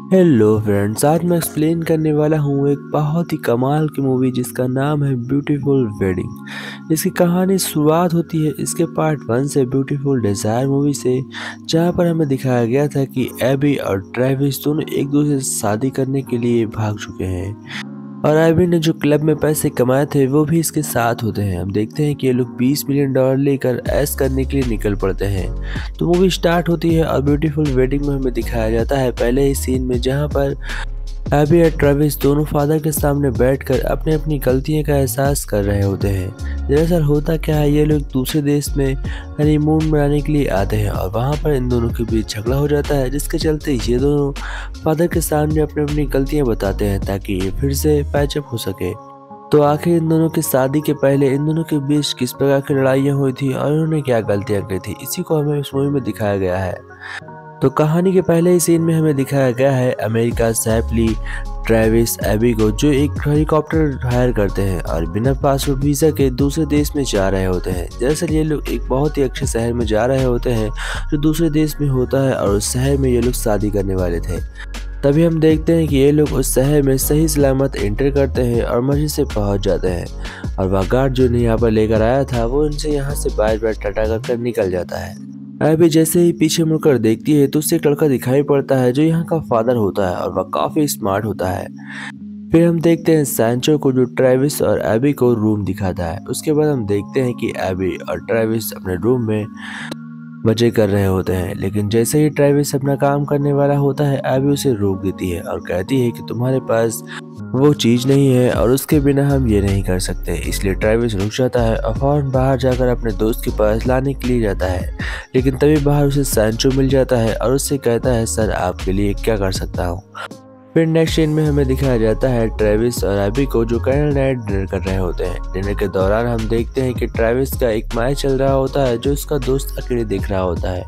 Hello friends, आज मैं explain करने वाला हूँ एक बहुत ही कमाल की मूवी जिसका नाम है ब्यूटीफुल वेडिंग। इसकी कहानी शुरुआत होती है इसके पार्ट 1 से, ब्यूटीफुल डिज़ायर मूवी से, जहाँ पर हमें दिखाया गया था कि एबी और ट्रेविस दोनों एक दूसरे से शादी करने के लिए भाग चुके हैं और एबी ने जो क्लब में पैसे कमाए थे वो भी इसके साथ होते हैं। हम देखते हैं कि ये लोग $20 मिलियन लेकर ऐश करने के लिए निकल पड़ते हैं। तो मूवी स्टार्ट होती है और ब्यूटीफुल वेडिंग में हमें दिखाया जाता है पहले ही सीन में, जहां पर एबी और ट्रेविस दोनों फादर के सामने बैठकर अपनी अपनी गलतियों का एहसास कर रहे होते हैं। दरअसल होता क्या है, ये लोग दूसरे देश में हनीमून मनाने के लिए आते हैं और वहाँ पर इन दोनों के बीच झगड़ा हो जाता है, जिसके चलते ये दोनों फादर के सामने अपनी अपनी गलतियाँ बताते हैं ताकि ये फिर से पैचअप हो सके। तो आखिर इन दोनों की शादी के पहले इन दोनों के बीच किस प्रकार की लड़ाइयाँ हुई थी और इन्होंने क्या गलतियाँ की थी, इसी को हमें इस मूवी में दिखाया गया है। तो कहानी के पहले ही सीन में हमें दिखाया गया है अमेरिका सैपली ट्रेविस एबी को, जो एक हेलीकॉप्टर हायर करते हैं और बिना पासपोर्ट वीज़ा के दूसरे देश में जा रहे होते हैं। दरअसल ये लोग एक बहुत ही अच्छे शहर में जा रहे होते हैं जो दूसरे देश में होता है और उस शहर में ये लोग शादी करने वाले थे। तभी हम देखते हैं कि ये लोग उस शहर में सही सलामत एंटर करते हैं और मर्जी से पहुंच जाते हैं और वह गार्ड जो इन्हें यहाँ पर लेकर आया था वो इनसे यहाँ से बार बार टाटा कर निकल जाता है। एबी जैसे ही पीछे मुड़कर देखती है तो उसे एक लड़का दिखाई पड़ता है जो यहाँ का फादर होता है और वह काफी स्मार्ट होता है। फिर हम देखते हैं सैंचो को, जो ट्रेविस और एबी को रूम दिखाता है। उसके बाद हम देखते हैं कि एबी और ट्रेविस अपने रूम में मजे कर रहे होते हैं, लेकिन जैसे ही ट्रेविस अपना काम करने वाला होता है एबी उसे रोक देती है और कहती है कि तुम्हारे पास वो चीज नहीं है और उसके बिना हम ये नहीं कर सकते। इसलिए ट्रेविस रुक जाता है और फौरन बाहर जाकर अपने दोस्त के पास लाने के लिए जाता है, लेकिन तभी बाहर उसे सैंचो मिल जाता है और उससे कहता है सर आपके लिए क्या कर सकता हूँ। फिर नेक्स्ट सीन में हमें दिखाया जाता है ट्रेविस और एबी को जो कैंडल नाइट डिनर कर रहे होते हैं। डिनर के दौरान हम देखते हैं कि ट्रेविस का एक मैच चल रहा होता है जो उसका दोस्त अकेले देख रहा होता है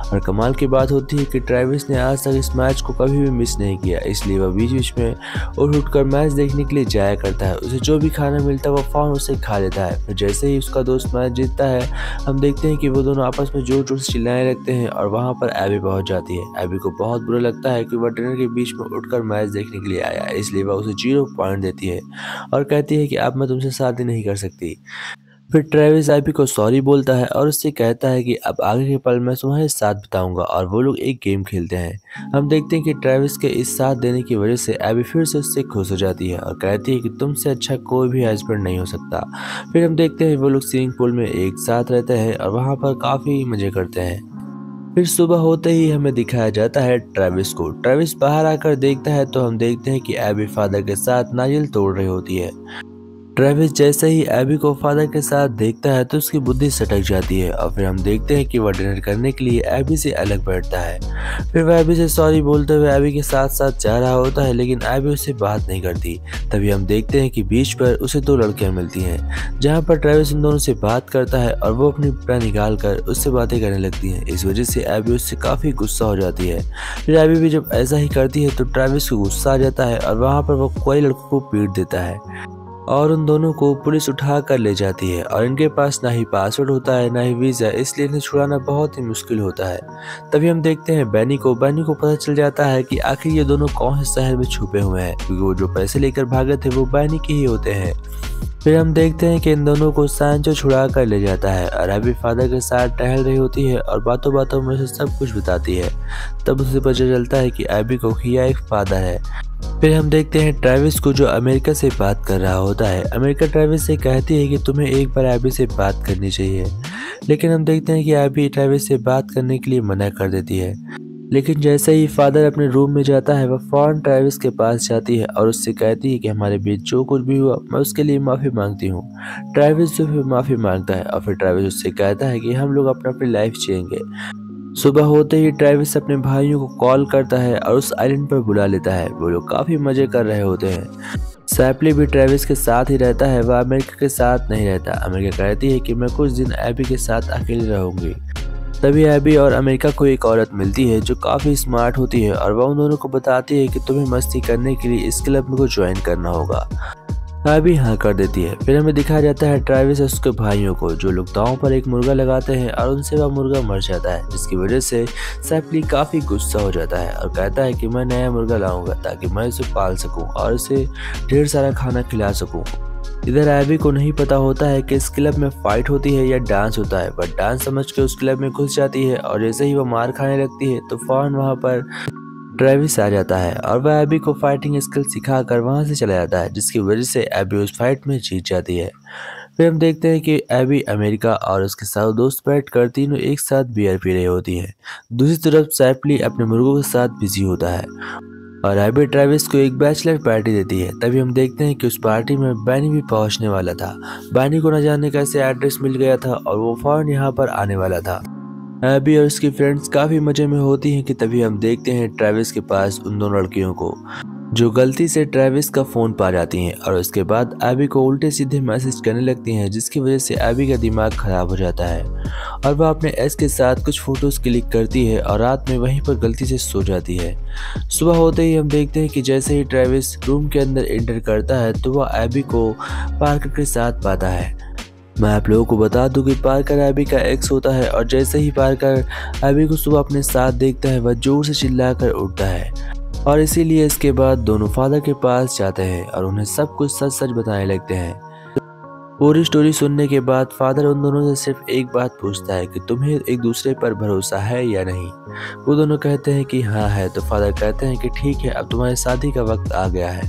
और कमाल की बात होती है कि ट्रेविस ने आज तक इस मैच को कभी भी मिस नहीं किया, इसलिए वह बीच बीच में उठकर मैच देखने के लिए जाया करता है। उसे जो भी खाना मिलता है वो फौरन उसे खा लेता है। फिर जैसे ही उसका दोस्त मैच जीतता है हम देखते हैं कि वो दोनों आपस में जोर जोर से चिल्लाने लगते हैं और वहाँ पर एबी पहुँच जाती है। एबी को बहुत बुरा लगता है कि वह डिनर के बीच में उठकर मैच देखने के लिए आया, इसलिए वह उसे 0 पॉइंट देती है और कहती है कि अब मैं तुमसे शादी नहीं कर सकती। फिर ट्रेविस एबी को सॉरी बोलता है और उससे कहता है कि अब आगे के पल मैं तुम्हारे साथ बिताऊंगा और वो लोग एक गेम खेलते हैं। हम देखते हैं कि ट्रेविस के इस साथ देने की वजह से एबी फिर से उससे खुश हो जाती है और कहती है कि तुमसे अच्छा कोई भी हस्बैंड नहीं हो सकता। फिर हम देखते हैं वो लोग स्विमिंग पूल में एक साथ रहते हैं और वहाँ पर काफ़ी मजे करते हैं। फिर सुबह होते ही हमें दिखाया जाता है ट्रेविस को। ट्रेविस बाहर आकर देखता है तो हम देखते हैं कि एबी फादर के साथ नारियल तोड़ रही होती है। ट्रेविस जैसे ही एबी को फादर के साथ देखता है तो उसकी बुद्धि सटक जाती है और फिर हम देखते हैं कि वह डिनर करने के लिए एबी से अलग बैठता है। फिर वह एबी से सॉरी बोलते हुए एबी के साथ साथ जा रहा होता है, लेकिन एबी उससे बात नहीं करती। तभी हम देखते हैं कि बीच पर उसे 2 लड़कियां मिलती हैं, जहां पर ट्रेविस उन दोनों से बात करता है और वो अपनी प्रा निकाल कर उससे बातें करने लगती हैं। इस वजह से एबी उससे काफ़ी गुस्सा हो जाती है। फिर एबी भी जब ऐसा ही करती है तो ट्रेविस को गुस्सा आ जाता है और वहाँ पर वो कई लड़कों को पीट देता है और उन दोनों को पुलिस उठा कर ले जाती है और इनके पास ना ही पासवर्ड होता है ना ही वीज़ा, इसलिए इन्हें छुड़ाना बहुत ही मुश्किल होता है। तभी हम देखते हैं बैनी को पता चल जाता है कि आखिर ये दोनों कौन से शहर में छुपे हुए हैं, क्योंकि वो जो पैसे लेकर भागे थे वो बैनी के ही होते हैं। फिर हम देखते हैं कि इन दोनों को सैंचो छुड़ा कर ले जाता है और एबी फादर के साथ टहल रही होती है और बातों बातों में से सब कुछ बताती है। तब उसे पता चलता है कि एबी को किया एक फादर है। फिर हम देखते हैं ट्रेविस को, जो अमेरिका से बात कर रहा होता है। अमेरिका ट्रेविस से कहती है कि तुम्हें एक बार एबी से बात करनी चाहिए, लेकिन हम देखते हैं कि एबी ट्रेविस से बात करने के लिए मना कर देती है। लेकिन जैसे ही फादर अपने रूम में जाता है वह फौरन ट्रेविस के पास जाती है और उससे कहती है कि हमारे बीच जो कुछ भी हुआ मैं उसके लिए माफ़ी मांगती हूँ। ट्रेविस जो फिर माफ़ी मांगता है और फिर ट्रेविस उससे कहता है कि हम लोग अपनी लाइफ जिएंगे। सुबह होते ही ट्रेविस अपने भाइयों को कॉल करता है और उस आइलैंड पर बुला लेता है। वो लोग काफ़ी मज़े कर रहे होते हैं। सैपली भी ट्रेविस के साथ ही रहता है, वह अमेरिका के साथ नहीं रहता। अमेरिका कहती है कि मैं कुछ दिन एबी के साथ अकेली रहूंगी। तभी एबी और अमेरिका को एक औरत मिलती है जो काफ़ी स्मार्ट होती है और वह उन दोनों को बताती है कि तुम्हें मस्ती करने के लिए इस क्लब को ज्वाइन करना होगा। अभी हाँ कर देती है। फिर हमें दिखाया जाता है ट्रेविस और उसके भाइयों को, जो लोग दांव पर एक मुर्गा लगाते हैं और उनसे वह मुर्गा मर जाता है, जिसकी वजह से सैपली काफी गुस्सा हो जाता है और कहता है कि मैं नया मुर्गा लाऊंगा ताकि मैं इसे पाल सकूं और इसे ढेर सारा खाना खिला सकूं। इधर एबी को नहीं पता होता है कि इस क्लब में फाइट होती है या डांस होता है, बट डांस समझ के उस क्लब में घुस जाती है और जैसे ही वो मार खाने लगती है तो फौरन वहाँ पर ट्रेविस आ जाता है और वह एबी को फाइटिंग स्किल सिखाकर वहां से चला जाता है, जिसकी वजह से एबी उस फाइट में जीत जाती है। फिर हम देखते हैं कि एबी अमेरिका और उसके साथ दोस्त बैठकर तीनों एक साथ बियर पी रही होती है। दूसरी तरफ सैपली अपने मुर्गों के साथ बिजी होता है और एबी ट्रेविस को एक बैचलर पार्टी देती है। तभी हम देखते हैं कि उस पार्टी में बैनी भी पहुंचने वाला था। बैनी को न जाने कैसे एड्रेस मिल गया था और वो फौरन यहाँ पर आने वाला था। एबी और उसकी फ्रेंड्स काफी मजे में होती हैं कि तभी हम देखते हैं ट्रेविस के पास उन दोनों लड़कियों को, जो गलती से ट्रेविस का फोन पा जाती हैं और उसके बाद एबी को उल्टे सीधे मैसेज करने लगती हैं, जिसकी वजह से एबी का दिमाग खराब हो जाता है और वह अपने एक्स के साथ कुछ फोटोज क्लिक करती है और रात में वहीं पर गलती से सो जाती है। सुबह होते ही हम देखते हैं कि जैसे ही ट्रेविस रूम के अंदर एंटर करता है तो वह एबी को पार्कर के साथ पाता है। मैं आप लोगों को बता दूं कि पार्कर एबी का एक्स होता है और जैसे ही पार्कर एबी को सुबह अपने साथ देखता है वह जोर से चिल्लाकर उठता है और इसीलिए इसके बाद दोनों फादर के पास जाते हैं और उन्हें सब कुछ सच सच बताने लगते हैं। पूरी स्टोरी सुनने के बाद फादर उन दोनों से सिर्फ एक बात पूछता है कि तुम्हें एक दूसरे पर भरोसा है या नहीं। वो दोनों कहते हैं कि हाँ है। तो फादर कहते हैं कि ठीक है, अब तुम्हारी शादी का वक्त आ गया है,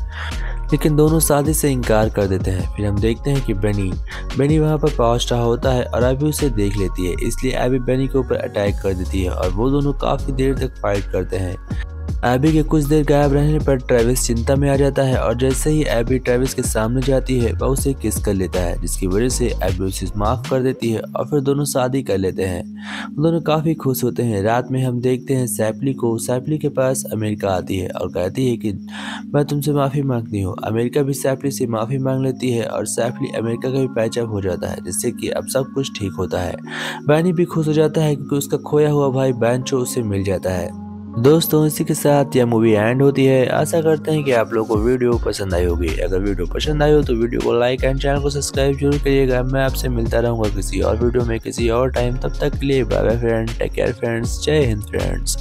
लेकिन दोनों शादी से इनकार कर देते हैं। फिर हम देखते हैं कि बेनी वहाँ पर पहुँच रहा होता है और एबी उसे देख लेती है, इसलिए एबी बेनी के ऊपर अटैक कर देती है और वो दोनों काफी देर तक फाइट करते हैं। एबी के कुछ देर गायब रहने पर ट्रेविस चिंता में आ जाता है और जैसे ही एबी ट्रेविस के सामने जाती है वह उसे किस कर लेता है, जिसकी वजह से एबी उसे माफ कर देती है और फिर दोनों शादी कर लेते हैं। वो दोनों काफी खुश होते हैं। रात में हम देखते हैं सैपली के पास अमेरिका आती है और कहती है कि मैं तुमसे माफी मांगती हूँ। अमेरिका भी सैपली से माफी मांग लेती है और सैपली अमेरिका का भी पैचअप हो जाता है, जिससे कि अब सब कुछ ठीक होता है। बैनी भी खुश हो जाता है क्योंकि उसका खोया हुआ भाई बैंचो उसे मिल जाता है। दोस्तों, इसी के साथ यह मूवी एंड होती है। आशा करते हैं कि आप लोगों को वीडियो पसंद आई होगी। अगर वीडियो पसंद आई हो तो वीडियो को लाइक एंड चैनल को सब्सक्राइब जरूर करिएगा। मैं आपसे मिलता रहूंगा किसी और वीडियो में किसी और टाइम। तब तक के लिए bye bye friend, take care friends, जय हिंद फ्रेंड्स।